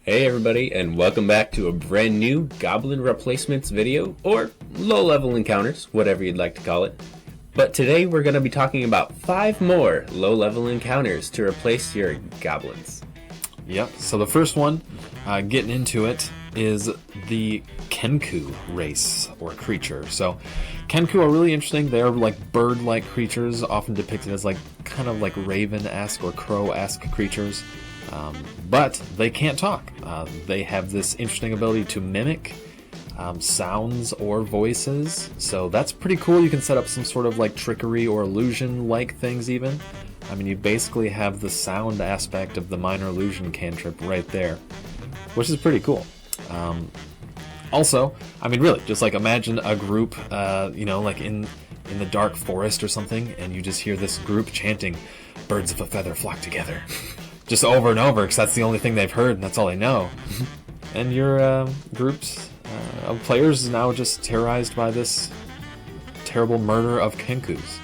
Hey everybody, and welcome back to a brand new Goblin replacements video, or low-level encounters, whatever you'd like to call it. But today we're going to be talking about 5 more low-level encounters to replace your goblins. Yep, so the first one, getting into it, is the Kenku race, or creature. So, Kenku are really interesting. They're like bird-like creatures, often depicted as kind of like raven-esque or crow-esque creatures. But they can't talk. They have this interesting ability to mimic sounds or voices, so that's pretty cool. You can set up some sort of like trickery or illusion-like things even. I mean, you basically have the sound aspect of the minor illusion cantrip right there, which is pretty cool. Also, I mean, really, just like imagine a group, like in the dark forest or something, and you just hear this group chanting, "Birds of a feather flock together." Just over and over, because that's the only thing they've heard, and that's all they know. And your groups of players is now just terrorized by this terrible murder of Kenkus.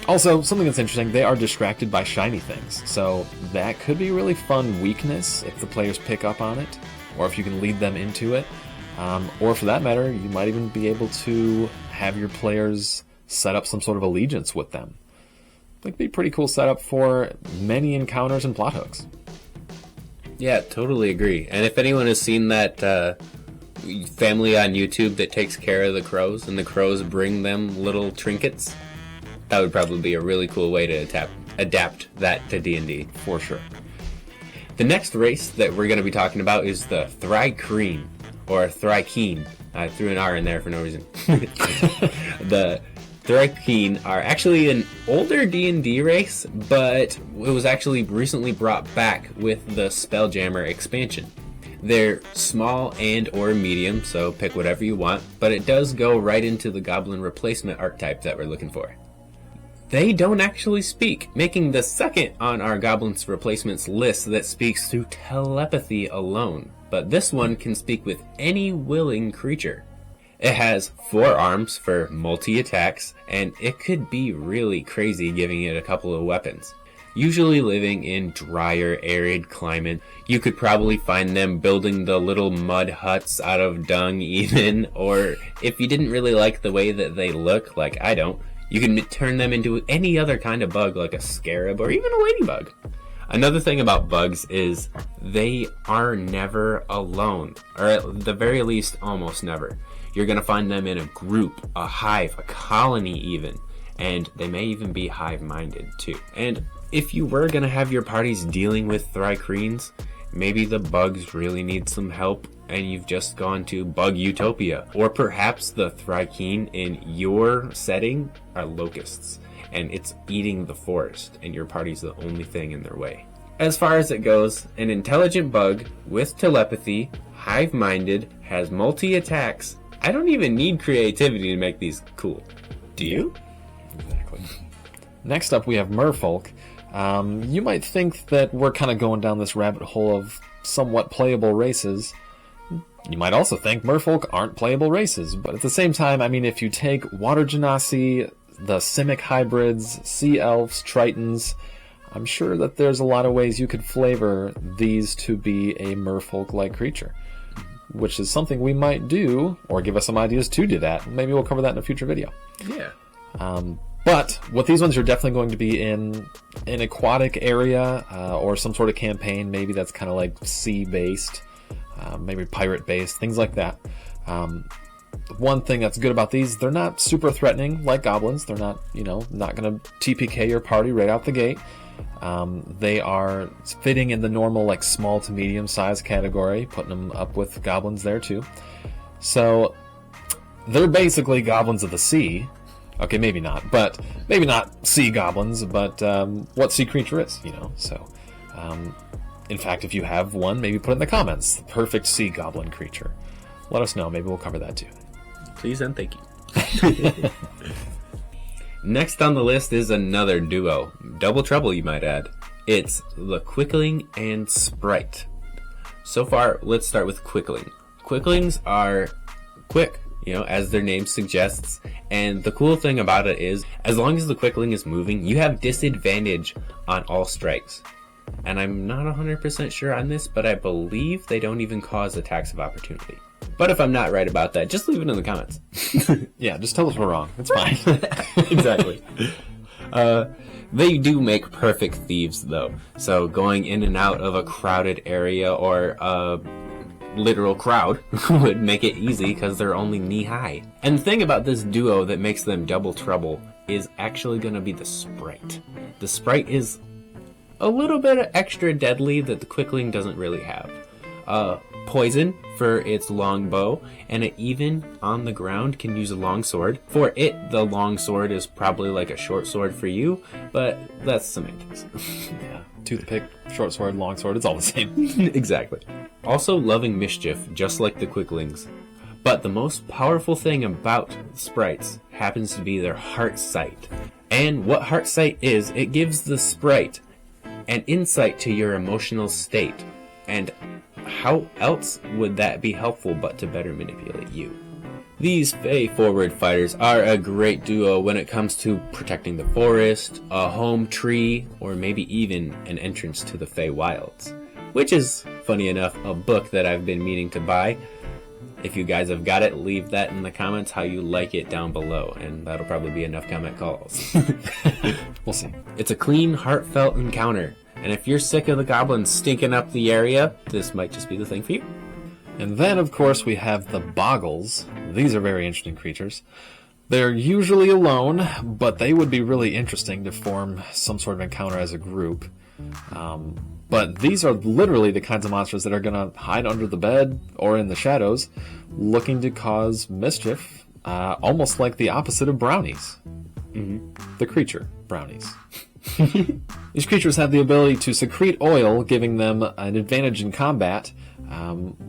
Also, something that's interesting, they are distracted by shiny things, so that could be a really fun weakness if the players pick up on it, or if you can lead them into it. Or for that matter, you might even be able to have your players set up some sort of allegiance with them. It could be a pretty cool setup for many encounters and plot hooks. Yeah, totally agree. And if anyone has seen that family on YouTube that takes care of the crows, and the crows bring them little trinkets, that would probably be a really cool way to adapt that to D&D. For sure. The next race that we're going to be talking about is the Thrycreen, or Thryceen. I threw an R in there for no reason. The Thrycreen are actually an older D&D race, but it was actually recently brought back with the Spelljammer expansion. They're small and or medium, so pick whatever you want, but it does go right into the Goblin replacement archetype that we're looking for. They don't actually speak, making the second on our Goblins replacements list that speaks through telepathy alone, but this one can speak with any willing creature. It has 4 arms for multi-attacks, and it could be really crazy giving it a couple of weapons. Usually living in drier, arid climate, you could probably find them building the little mud huts out of dung even, or if you didn't really like the way that they look, like I don't, you can turn them into any other kind of bug like a scarab or even a ladybug. Another thing about bugs is they are never alone, or at the very least almost never. You're going to find them in a group, a hive, a colony even, and they may even be hive-minded too. And if you were going to have your parties dealing with Thrycreens, maybe the bugs really need some help and you've just gone to Bug Utopia. Or perhaps the Thrycreen in your setting are locusts, and it's eating the forest, and your party's the only thing in their way. As far as it goes, an intelligent bug with telepathy, hive-minded, has multi-attacks. I don't even need creativity to make these cool. Do you? Exactly. Next up, we have Merfolk. You might think that we're kind of going down this rabbit hole of somewhat playable races. You might also think Merfolk aren't playable races, but at the same time, I mean, if you take Water Genasi, the Simic hybrids, Sea Elves, Tritons, I'm sure that there's a lot of ways you could flavor these to be a Merfolk-like creature, which is something we might do, or give us some ideas to do that. Maybe we'll cover that in a future video. Yeah. But with these ones, you're definitely going to be in an aquatic area or some sort of campaign, maybe that's kind of like sea-based, maybe pirate-based, things like that. One thing that's good about these, they're not super threatening like goblins. They're not, not going to TPK your party right out the gate. They are fitting in the normal, like, small to medium size category, putting them up with goblins there too. So they're basically goblins of the sea. Okay, maybe not sea goblins, but what sea creature is, So, in fact, if you have one, maybe put it in the comments. The perfect sea goblin creature. Let us know. Maybe we'll cover that too. Please and thank you. Next on the list is another duo. Double trouble, you might add. It's the Quickling and Sprite. So far, let's start with Quickling. Quicklings are quick, as their name suggests. And the cool thing about it is, as long as the Quickling is moving, you have disadvantage on all strikes. And I'm not 100% sure on this, but I believe they don't even cause attacks of opportunity. But if I'm not right about that, just leave it in the comments. Yeah, just tell us we're wrong. It's fine. Exactly. They do make perfect thieves, though. So going in and out of a crowded area or a literal crowd would make it easy because they're only knee-high. And the thing about this duo that makes them double trouble is actually going to be the sprite. The sprite is a little bit extra deadly that the Quickling doesn't really have. Poison for its long bow, and it even on the ground can use a long sword. For it, the long sword is probably like a short sword for you, but that's semantics. Yeah, toothpick, short sword, long sword, it's all the same. Exactly. Also loving mischief, just like the Quicklings. But the most powerful thing about sprites happens to be their heart sight. And what heart sight is, it gives the sprite an insight to your emotional state. And how else would that be helpful but to better manipulate you? These Fey forward fighters are a great duo when it comes to protecting the forest, a home tree, or maybe even an entrance to the Fey wilds. Which is, funny enough, a book that I've been meaning to buy. If you guys have got it, leave that in the comments how you like it down below, and that'll probably be enough comment calls. We'll see. It's a clean, heartfelt encounter. And if you're sick of the goblins stinking up the area, this might just be the thing for you. And then, of course, we have the Boggles. These are very interesting creatures. They're usually alone, but they would be really interesting to form some sort of encounter as a group. But these are literally the kinds of monsters that are going to hide under the bed or in the shadows, looking to cause mischief, almost like the opposite of brownies. Mm-hmm. The creature brownies. These creatures have the ability to secrete oil, giving them an advantage in combat,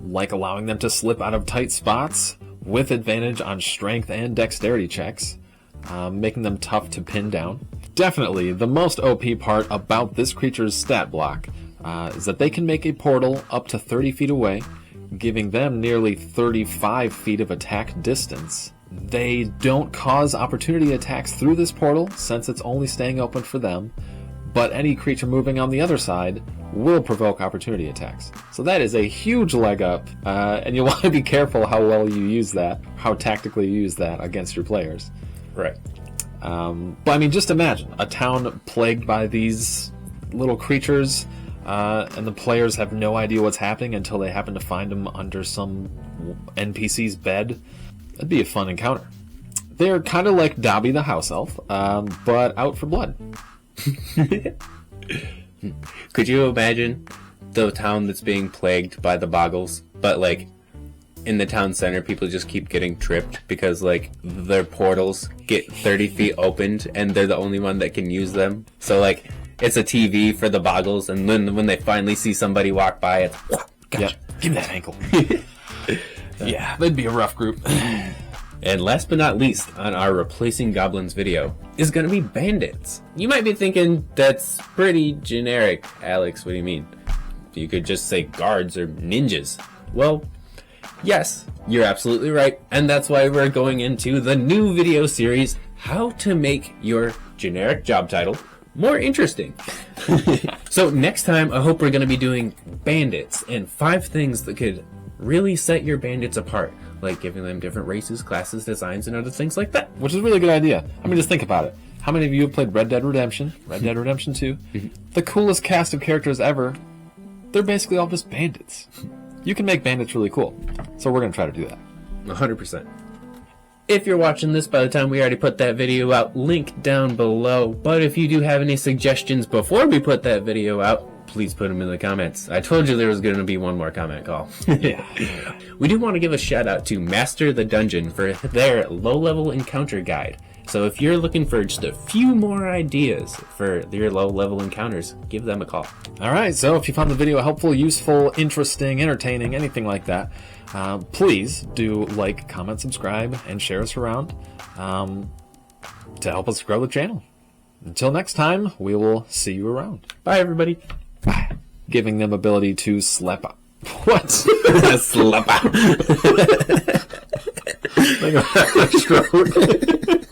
like allowing them to slip out of tight spots with advantage on strength and dexterity checks, making them tough to pin down. Definitely, the most OP part about this creature's stat block is that they can make a portal up to 30 feet away, giving them nearly 35 feet of attack distance. They don't cause opportunity attacks through this portal, since it's only staying open for them, but any creature moving on the other side will provoke opportunity attacks. So that is a huge leg up, and you'll want to be careful how well you use that, how tactically you use that against your players. Right. But I mean, just imagine a town plagued by these little creatures, and the players have no idea what's happening until they happen to find them under some NPC's bed. That'd be a fun encounter. They're kind of like Dobby the house elf, but out for blood. Could you imagine the town that's being plagued by the Boggles, but like in the town center people just keep getting tripped because like their portals get 30 feet opened and they're the only one that can use them. So like it's a TV for the Boggles, and then when they finally see somebody walk by, it's gotcha. Yep. Give me that ankle. Yeah, that'd be a rough group. And last but not least on our replacing goblins video is going to be bandits. You might be thinking that's pretty generic, Alex. What do you mean? You could just say guards or ninjas. Well, yes, you're absolutely right. And that's why we're going into the new video series, how to make your generic job title more interesting. So next time, I hope we're going to be doing bandits and 5 things that could really set your bandits apart, like giving them different races, classes, designs, and other things like that. Which is a really good idea. I mean, just think about it. How many of you have played Red Dead Redemption, Red Dead Redemption 2? The coolest cast of characters ever. They're basically all just bandits. You can make bandits really cool. So we're going to try to do that. 100%. If you're watching this by the time we already put that video out, link down below. But if you do have any suggestions before we put that video out, please put them in the comments. I told you there was going to be one more comment call. Yeah. We do want to give a shout out to Master the Dungeon for their low-level encounter guide. So if you're looking for just a few more ideas for your low-level encounters, give them a call. All right, so if you found the video helpful, useful, interesting, entertaining, anything like that, please do like, comment, subscribe, and share us around to help us grow the channel. Until next time, we will see you around. Bye, everybody. Bye. Giving them ability to slap up. What? Slap out. Like a throat.